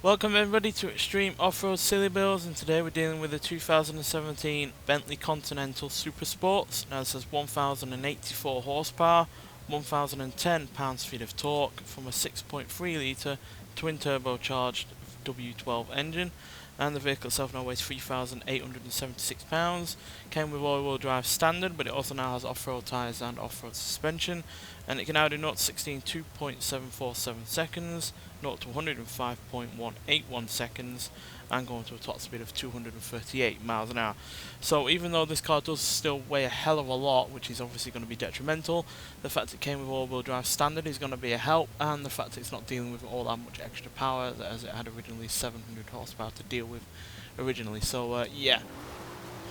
Welcome everybody to Extreme Off-Road Silly Bills, and today we're dealing with the 2017 Bentley Continental Supersports. Now this has 1084 horsepower, 1010 pounds-feet of torque from a 6.3 litre twin turbocharged W12 engine, and the vehicle itself now weighs 3,876 pounds. Came with all-wheel drive standard, but it also now has off-road tyres and off-road suspension, and it can now do 0 to 16 2.747 seconds, 0 to 105.181 seconds, and going to a top speed of 238 miles an hour. So even though this car does still weigh a hell of a lot, which is obviously going to be detrimental, the fact it came with all-wheel drive standard is going to be a help, and the fact it's not dealing with all that much extra power, as it had originally 700 horsepower to deal with originally. So yeah,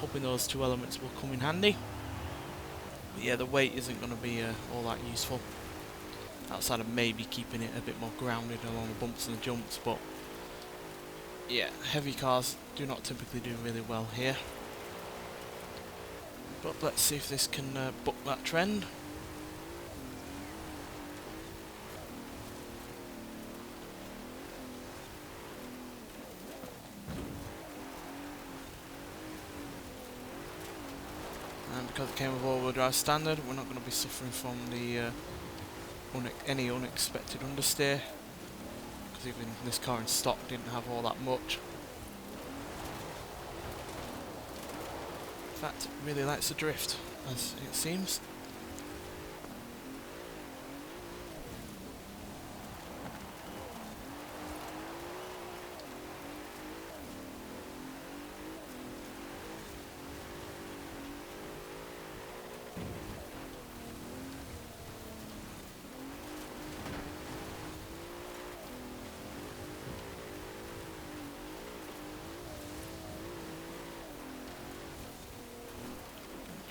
hoping those two elements will come in handy. But yeah, the weight isn't going to be all that useful, outside of maybe keeping it a bit more grounded along the bumps and the jumps. But yeah, heavy cars do not typically do really well here. But let's see if this can buck that trend. And because it came with all-wheel drive standard, we're not going to be suffering from the any unexpected understeer, because even this car in stock didn't have all that much. In fact, it really likes to drift, as it seems.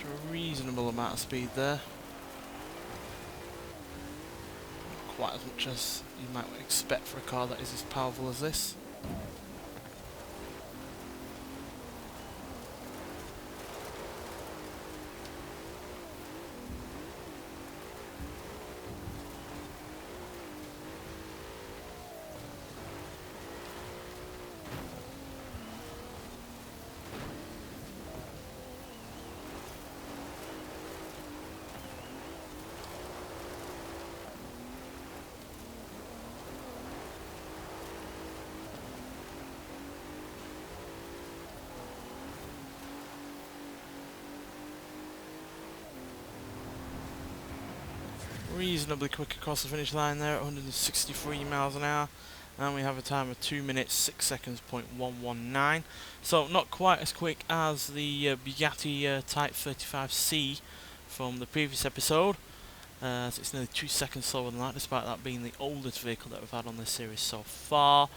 A reasonable amount of speed there. Not quite as much as you might expect for a car that is as powerful as this. Reasonably quick across the finish line there at 163 miles an hour, and we have a time of 2 minutes 6 seconds .119. So not quite as quick as the Bugatti Type 35C from the previous episode, as it's nearly 2 seconds slower than that, despite that being the oldest vehicle that we've had on this series so far.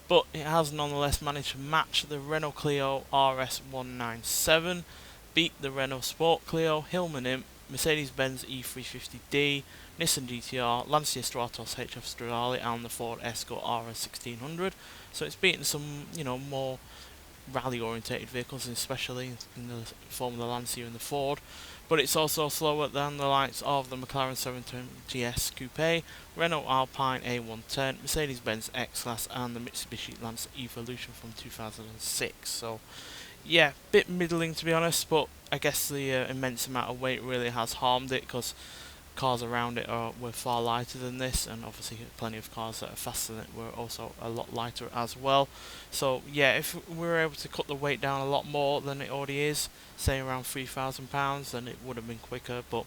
But it has nonetheless managed to match the Renault Clio RS197, beat the Renault Sport Clio, Hillman Imp, Mercedes-Benz E350D, Nissan GTR, Lancia Stratos HF Stradale, and the Ford Escort RS1600. So it's beaten some, more rally-orientated vehicles, especially in the form of the Lancia and the Ford. But it's also slower than the likes of the McLaren 720S Coupe, Renault Alpine A110, Mercedes-Benz X-Class, and the Mitsubishi Lancer Evolution from 2006. So yeah, bit middling to be honest, but I guess the immense amount of weight really has harmed it, because cars around it were far lighter than this, and obviously plenty of cars that are faster than it were also a lot lighter as well. So yeah, if we were able to cut the weight down a lot more than it already is, say around £3,000, then it would have been quicker, but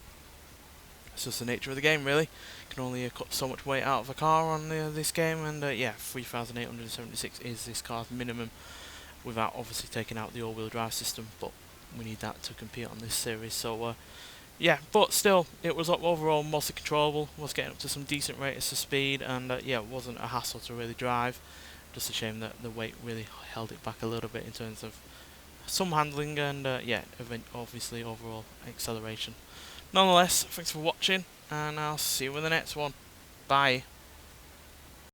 it's just the nature of the game really. You can only cut so much weight out of a car on this game, and yeah, 3,876 is this car's minimum, without obviously taking out the all-wheel drive system, but we need that to compete on this series. So yeah, but still, it was overall mostly controllable, was getting up to some decent rates of speed, and yeah, it wasn't a hassle to really drive. Just a shame that the weight really held it back a little bit in terms of some handling and yeah, obviously overall acceleration. Nonetheless, thanks for watching, and I'll see you in the next one. Bye.